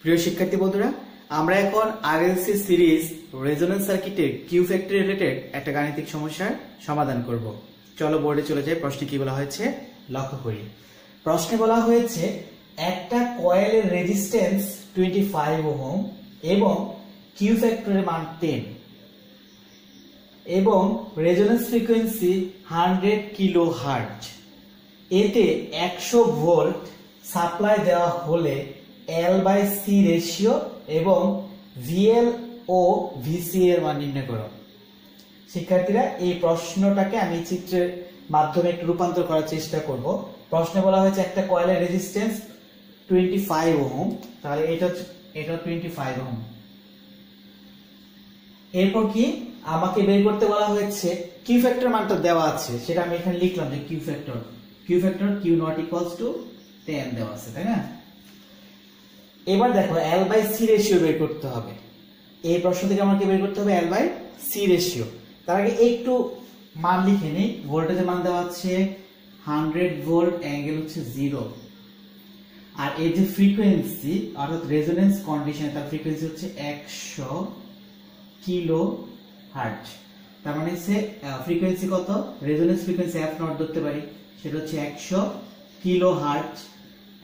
প্রিয় শিক্ষার্থী বন্ধুরা, আমরা এখন আরএলসি সিরিজ রেজোনেন্স সার্কিটের কিউ ফ্যাক্টর রিলেটেড একটা গাণিতিক সমস্যার সমাধান করব। চলো বোর্ডে চলে যাই। প্রশ্নে কি বলা হয়েছে লক্ষ্য করি। প্রশ্নে বলা হয়েছে একটা কয়েলের রেজিস্ট্যান্স 25 ওহম এবং কিউ ফ্যাক্টরের মান 10 এবং রেজোনেন্স ফ্রিকোয়েন্সি 100 কিলোহার্টজ। এতে 100 ভোল্ট সাপ্লাই দেওয়া হলে L/C রেশিও এবং VL ও VC এর মান নির্ণয় করো। শিক্ষার্থীরা, এই প্রশ্নটাকে আমি চিত্রের মাধ্যমে একটু রূপান্তর করার চেষ্টা করব। প্রশ্নে বলা হয়েছে একটা কয়েলের রেজিস্ট্যান্স 25 ওহম, তাহলে এটা 25 ওহম। এরপর কি আমাকে বের করতে বলা হয়েছে কিউ ফ্যাক্টর মানটা দেওয়া আছে, সেটা আমি এখানে লিখলাম যে Q factor Q naught equals to 10 দেওয়া আছে, তাই না? এবার দেখো L/C রেশিও বের করতে হবে। এই প্রশ্ন থেকে আমাকে বের করতে হবে L/C রেশিও। তার আগে একটু মান লিখে নেই। ভোল্টেজের মান দেওয়া আছে 100 ভোল্ট, অ্যাঙ্গেল হচ্ছে 0। আর এই যে ফ্রিকোয়েন্সি অর্থাৎ রেজোনেন্স কন্ডিশনে তার ফ্রিকোয়েন্সি হচ্ছে 100 কিলো হার্টজ। তার মানে সে ফ্রিকোয়েন্সি কত? রেজোনেন্স ফ্রিকোয়েন্সি f নট ধরতে পারি, সেটা হচ্ছে 100 কিলো হার্টজ।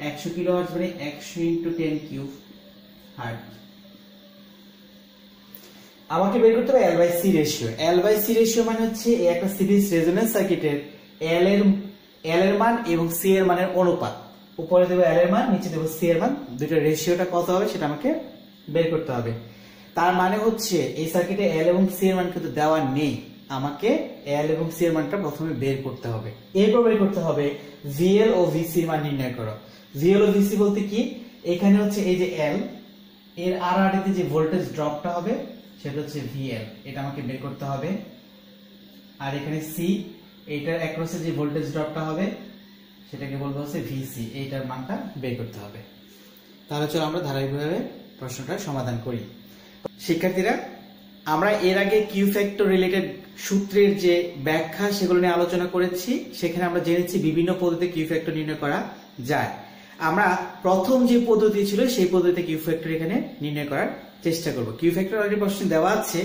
100 কিলো হার্টজ মানে 100 × 10³ হার্টজ। আমাকে বের করতে হবে L/C রেশিও। L/C রেশিও মানে হচ্ছে এই একটা সিরিজ রেজোনেন্স সার্কিটের L এর মান এবং C এর মানের অনুপাত। উপরে দেব L এর মান, নিচে দেব C এর মান, দুইটার রেশিওটা কত হবে সেটা আমাকে বের করতে হবে। তার মানে হচ্ছে এই সার্কিটে L এবং C এর মান কিন্তু দেওয়া নেই, আমাকে L এবং C এর মানটা প্রথমে বের করতে হবে। এরপর বের করতে হবে VL ও VC এর মান নির্ণয় করো। VL ও VC বলতে কি? এখানে হচ্ছে এই যে L এর আড়াআড়িতে যে ভোল্টেজ ড্রপটা হবে সেটা হচ্ছে VL, এটা আমাকে বের করতে হবে। আর এখানে C, এইটার অ্যাক্রসে যে ভোল্টেজ ড্রপটা হবে সেটাকে বলবো হচ্ছে VC, এইটার মানটা বের করতে হবে। তাহলে চলো আমরা ধারাবাহিকভাবে প্রশ্নটা সমাধান করি। শিক্ষার্থীরা, আমরা এর আগে কিউ ফ্যাক্টর রিলেটেড সূত্রের যে ব্যাখ্যা সেগুলো নিয়ে আলোচনা করেছি। সেখানে আমরা জেনেছি বিভিন্ন পদ্ধতিতে কিউ ফ্যাক্টর নির্ণয় করা যায়। আমরা প্রথম যে পদ্ধতি ছিল সেই পদ্ধতিতে কিউ ফ্যাক্টর এখানে নির্ণয় করার চেষ্টা করব। কিউ ফ্যাক্টর অলরেডি প্রশ্নে দেওয়া আছে,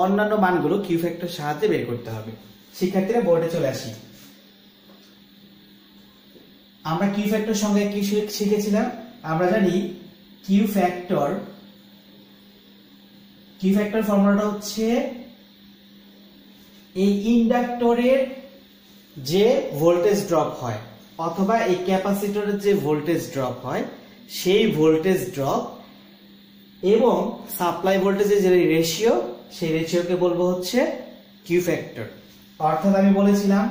অন্যান্য মানগুলো কিউ ফ্যাক্টর সাহায্যে বের করতে হবে। শিক্ষার্থীরা, বোর্ডে চলে আসি। আমরা কিউ ফ্যাক্টর সঙ্গে কি শিখেছিলাম? আমরা জানি কিউ ফ্যাক্টর ফর্মুলাটা হচ্ছে এই ইন্ডাক্টরের যে ভোল্টেজ ড্রপ হয় অথবা এই ক্যাপাসিটরের যে ভোল্টেজ ড্রপ হয় সেই ভোল্টেজ ড্রপ এবং সাপ্লাই ভোল্টেজের যে রেশিও, সেই রেশিওকে বলবো হচ্ছে কিউ ফ্যাক্টর। অর্থাৎ আমি বলেছিলাম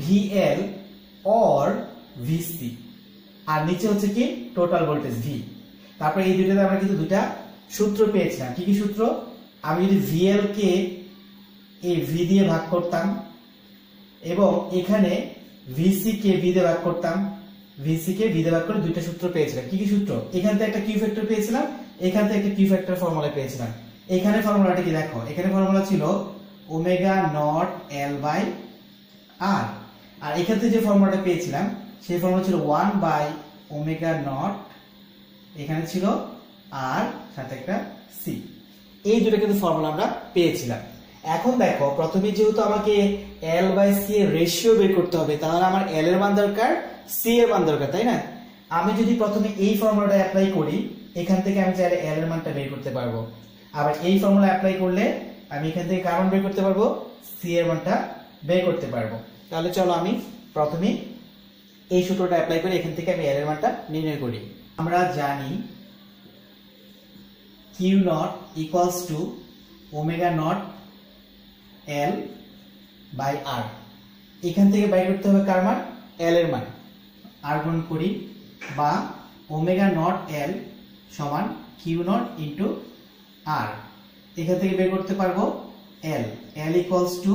VL or VC, আর নিচে হচ্ছে কি টোটাল ভোল্টেজ V। তারপরে এই দুইটাতে আমরা কিন্তু দুইটা সূত্র পেয়েছিলাম। কি কি সূত্র? আমি যদি VL কে এই V দিয়ে ভাগ করতাম এবং এখানে VC কে V দিয়ে ভাগ করতাম, VC কে V দিয়ে ভাগ করে দুইটা সূত্র পেয়েছিলাম। কি কি সূত্র? এখান থেকে একটা কিউ ফ্যাক্টর পেয়েছিলাম, এখান থেকে একটা কিউ ফ্যাক্টর ফর্মুলা পেয়েছিলাম। এখানে ফর্মুলাটা কি দেখো, এখানে ফর্মুলা ছিল ওমেগা নট L/R, আর এখান থেকে যে ফর্মুলাটা পেয়েছিলাম সেই ফর্মুলা ছিল 1/ওমেগা নট, এখানে ছিল R সাথে একটা C। এই দুটো কিন্তু ফর্মুলা আমরা পেয়েছিলাম। এখন দেখো, প্রথমে যেহেতু আমাকে L/C এর রেশিও বের করতে হবে, তাহলে আমার L এর মান দরকার, C এর মান দরকার, তাই না? আমি যদি প্রথমে এই ফর্মুলাটা অ্যাপ্লাই করি, এখান থেকে আমি চাইলে L এর মানটা বের করতে পারবো। আবার এই ফর্মুলা অ্যাপ্লাই করলে আমি এখান থেকে কার মান বের করতে পারবো? C এর মানটা বের করতে পারবো। তাহলে চলো আমি প্রথমে এই সূত্রটা অ্যাপ্লাই করে এখান থেকে আমি L এর মানটা নির্ণয় করি। আমরা জানি Q naught equals to omega naught L/R। এখান থেকে বাইর করতে হবে কার মান? L এর মান। আর গুণ করি, বা ওমেগা নট L সমান কিউ নট ইন্টু R। এখান থেকে বের করতে পারবো L equals to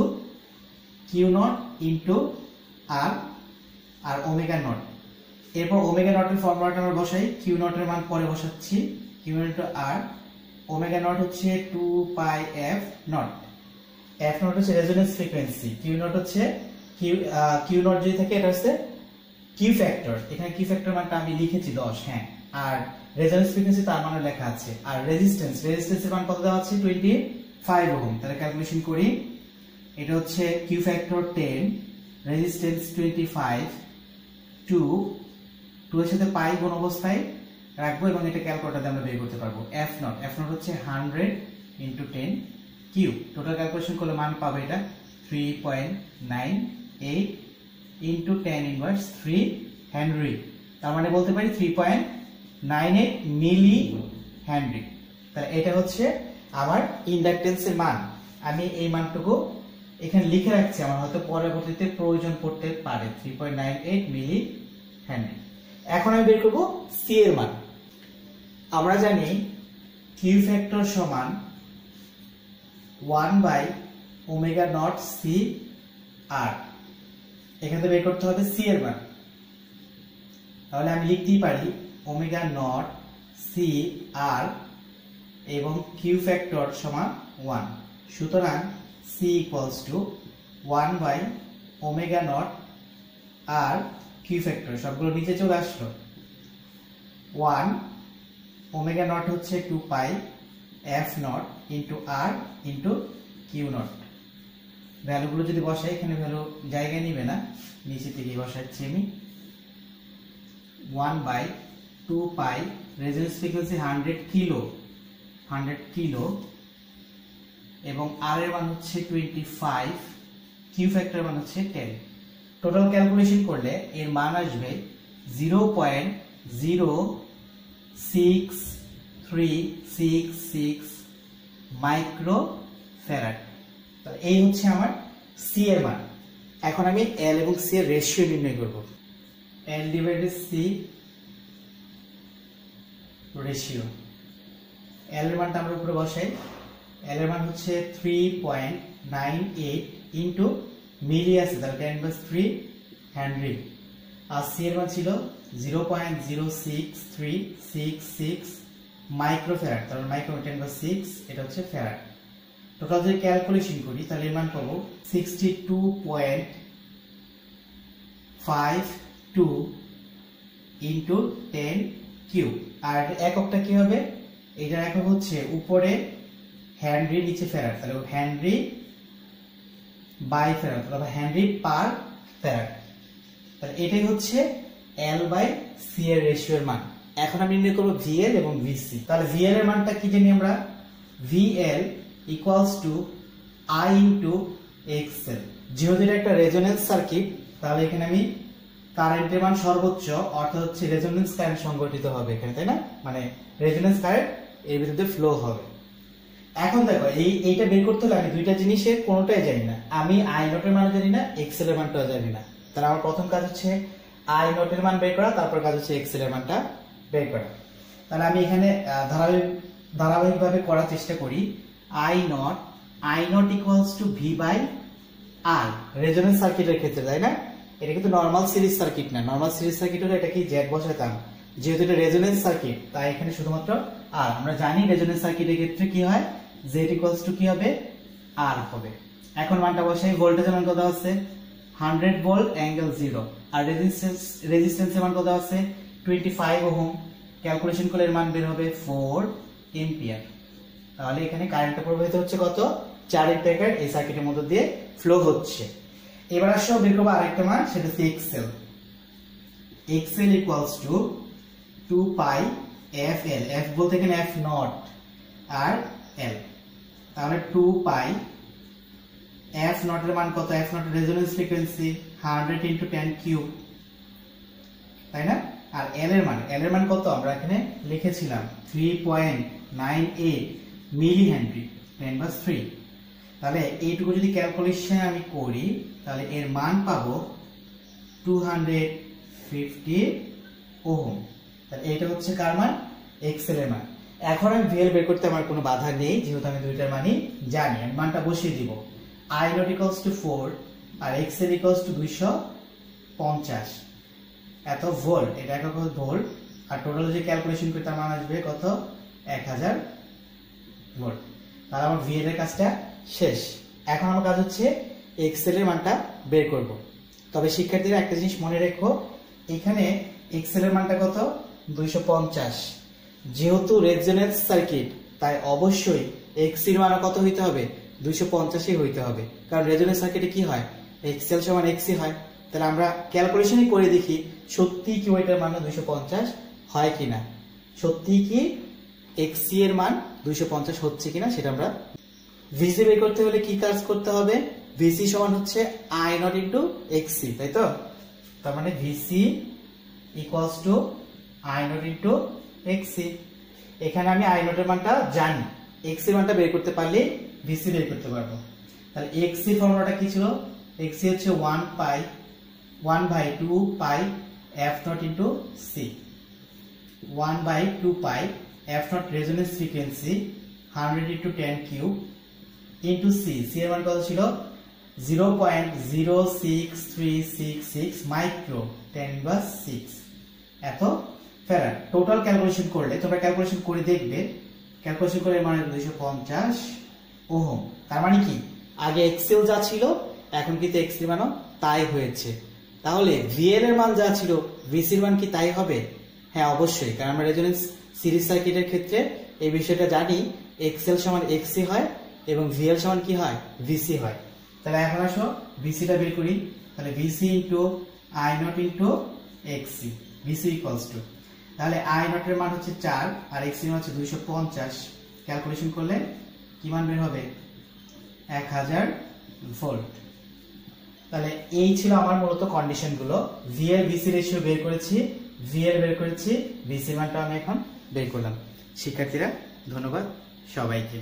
Q naught into R আর ওমেগা নট। এরপর ওমেগা নটের ফর্মুলাটা আমরা বসাই। কিউ নটের মান পরে বসাচ্ছি, Q naught into R। Omega naught হচ্ছে 2πf নট। f নট হচ্ছে রেজোনেন্স ফ্রিকোয়েন্সি, কিউ নট হচ্ছে কিউ নট যদি থাকে এটা হচ্ছে কিউ ফ্যাক্টর। এখানে কিউ ফ্যাক্টর মানটা আমি লিখেছি 10, হ্যাঁ আর রেজোন্যান্স ফ্রিকোয়েন্সি তার মানে লেখা আছে। আর রেজিস্ট্যান্সের মান কত দেওয়া আছে 25 ওহম। তাহলে ক্যালকুলেশন করি, এটা হচ্ছে কিউ ফ্যাক্টর 10, রেজিস্ট্যান্স 25, 2 এর সাথে পাই গুণ অবস্থায় রাখবো এবং এটা ক্যালকুলেটরে আমরা বের করতে পারবো। এফ নট হচ্ছে 100 ইনটু 10 কিউব। টোটাল ক্যালকুলেশন করলে মান পাবো এটা 3.98 ইনটু 10 ইনভার্স 3 হেনরি। তার মানে বলতে পারি 3.98 মিলি হেনরি। তাহলে এটা হচ্ছে আমার ইন্ডাকটেন্সের মান। আমি এই মানটুকু এখানে লিখে রাখছি, আমার হয়তো পরবর্তীতে প্রয়োজন পড়তে পারে। 3.98 মিলি হেনরি। এখন আমি বের করব সি এর মান। আমরা জানি কিউ ফ্যাক্টর সমান 1/ω0 সি আর। এখান থেকে বের করতে হবে সি এর মান। তাহলে আমি লিখতেই পারি ω0 সি আর এবং কিউ ফ্যাক্টর সমান 1। সুতরাং সি ইকুয়ালস টু 1/ω0 আর কিউ ফ্যাক্টর, সবগুলো নিচে চলে আসলো। 1 ω0 হচ্ছে 2 pi F not into R into Q not. ভ্যালুগুলো যদি বসাই, এখানে ভ্যালু জায়গায় নিবে না, নিচে থেকে বসাচ্ছি আমি। 1/2 পাই রেজোন্যান্স ফ্রিকোয়েন্সি 100 কিলো এবং আর এর মান হচ্ছে 25, কিউ ফ্যাক্টর মান হচ্ছে 10। টোটাল ক্যালকুলেশন করলে এর মান আসবে 0.06366 মাইক্রো ফ্যারাড। তাহলে এই হচ্ছে আমার সি এর মান। এখন আমি এল এবং সি এর রেশিও নির্ণয় করব। L divided C ratio. L এর মানটা আমরা উপরে বসাই। এল এর মান হচ্ছে 3.98 ইনটু মিলি আছে, তাহলে 10/3 হেনরি। আর সি এর মান ছিল 0.06366 মাইক্রোফ্যারাড, তাহলে মাইক্রো 10/6, এটা হচ্ছে ফ্যারাড। টোটাল যদি ক্যালকুলেশন করি তাহলে এর মান পাবো 62.52 ইনটু 10 কিউব। আর এককটা কি হবে? এটার একক হচ্ছে উপরে হেনরি, নিচে ফ্যারাড, তাহলে হেনরি বাই ফ্যারাড অথবা হেনরি পার ফ্যারাড। তাহলে এটাই হচ্ছে এল বাই সি এর রেশিও এর মান। এখন আমি নির্ণয় করব ভিএল এবং ভিসি। তাহলে ভিএল এর মানটা কি জানি আমরা? VL equals to I into XL. যেহেতু এটা একটা রেজোন্যান্স সার্কিট, তাহলে এখানে আমি কারেন্টের মান সর্বোচ্চ, অর্থাৎ হচ্ছে রেজোন্যান্স কারেন্ট সংঘটিত হবে এখানে, তাই না? মানে রেজোন্যান্স কারেন্ট এর ভিতরে ফ্লো হবে। এখন দেখো এইটা বের করতে হলে আমি দুইটা জিনিসের কোনোটাই জানি না। আমি আই নটের মান জানি না, এক্সএল এর মানটাও জানি না। তাহলে আমার প্রথম কাজ হচ্ছে আই নটের মান বের করা, তারপর কাজ হচ্ছে এক্সএল এর মানটা বের করা। তাহলে আমি এখানে ধারাবাহিকভাবে করার চেষ্টা করি। I naught equals to V by R, resonance সার্কিটের ক্ষেত্রে, তাই না? এটা কিন্তু নরমাল সিরিজ সার্কিট না। নরমাল সিরিজ সার্কিট হলে এটা কি জ্যাক বসাতাম, যেহেতু এটা রেজোন্যান্স সার্কিট তাই এখানে শুধুমাত্র আর। আমরা জানি রেজোন্যান্স সার্কিটের ক্ষেত্রে কি হয়, জেড ইকুয়ালস টু কি হবে, আর হবে। এখন মানটা বসাই। ভোল্টেজের মান কত আছে? 100 ভোল্ট অ্যাঙ্গেল 0। আর রেজিস্ট্যান্সের মান কত আছে? 25 ওহম। ক্যালকুলেশন করলে এর মান বের হবে 4 এম্পিয়ার। তাহলে এখানে কারেন্টটা প্রবাহিত হচ্ছে কত? 4 এম্পিয়ার এই সার্কিটের মধ্য দিয়ে ফ্লো হচ্ছে। এবার আসো বের করব আরেকটা মান, সেটা হচ্ছে XL. XL equals two 2 pi F L. F বলতে এখানে এফ নট আর এল, তাহলে 2 পাই এফ নট এর মান কত? F not resonance frequency 100 into 10 cube, তাই না? আর এল এর মান কত? আমরা এখানে লিখেছিলাম 3.98 মিলি হেনরি, 10/3। তাহলে এইটুকু যদি ক্যালকুলেশন আমি করি তাহলে এর মান পাবো 250 ওহম। তাহলে এটা হচ্ছে কার মান? এক্সএল এর মান। এখন আমি ভিএল বের করতে আমার কোনো বাধা নেই, যেহেতু আমি দুইটার মানই জানি। আমি মানটা বসিয়ে দিব। আই নট ইকুয়ালস টু 4 আর এক্সএল ইকুয়ালস টু 250 এত ভোল্ট, এটা একক ভোল্ট। আর টোটাল যে ক্যালকুলেশন করতে মান আসবে কত? 1000 ভোল্ট। তাহলে আমার ভিএল এর কাজটা শেষ। এখন আমার কাজ হচ্ছে এক্সএল এর মানটা বের করব। তবে শিক্ষার্থীরা একটা জিনিস মনে রেখো, এখানে এক্সএল এর মানটা কত? 250। যেহেতু রেজোনেন্স সার্কিট তাই অবশ্যই এক্সি এর মান কত হইতে হবে? 250ই হইতে হবে, কারণ রেজোনেন্স সার্কিটে কি হয়? এক্সএল সমান এক্সি হয়। তাহলে আমরা ক্যালকুলেশনই করে দেখি সত্যি কি ওইটার মান 250 হয় কিনা, সত্যি কি এক্সি এর মান 250 হচ্ছে কিনা সেটা আমরা। ভিসি বের করতে হলে কি কাজ করতে হবে? ভিসি সমান হচ্ছে আই নট ইন্টু এক্সি, তাই তো? তার মানে VC equals to I not into XC. এখানে আমি আই নটের মানটা জানি, এক্সি এর মানটা বের করতে পারলে ভিসি বের করতে পারবো। তাহলে এক্সি ফর্মুলাটা কি ছিল? এক্সি হচ্ছে 1/2 pi F not into C. 1/2 pi F not resonance frequency 100 into 10 cube into C. C এর মান কত ছিল? 0.06366 মাইক্রো 10⁻⁶ এত ফ্যারাড। টোটাল ক্যালকুলেশন করলে, তোমরা ক্যালকুলেশন করে দেখবে, ক্যালকুলেশন করে মানে 250 ওহম। তার মানে কি আগে এক্সএল যা ছিল এখন কিন্তু এক্সি মানও তাই হয়েছে। তাহলে ভিএল এর মান যা ছিল ভিসির মান কি তাই হবে? হ্যাঁ অবশ্যই, কারণ আমরা রেজোনেন্স সিরিজ সার্কিটের ক্ষেত্রে এই বিষয়টা জানি, এক্সএল সমান এক্সি হয় এবং ভিএল সমান কি হয়? ভিসি হয়। তাহলে এখন আসো ভিসিটা বের করি। তাহলে VC into I not into XC, VC equals to, তাহলে আই নট এর মান হচ্ছে 4 আর এক্সি মান হচ্ছে 250। ক্যালকুলেশন করলে কি মান বের হবে? 1000 ভোল্ট। তাহলে এই ছিল আমার মূলত কন্ডিশন গুলো। ভিএল ভিসি রেশিও বের করেছি, ভিএল বের করেছি, ভিসি মানটা আমি এখন বের করলাম। শিক্ষার্থীরা ধন্যবাদ সবাইকে।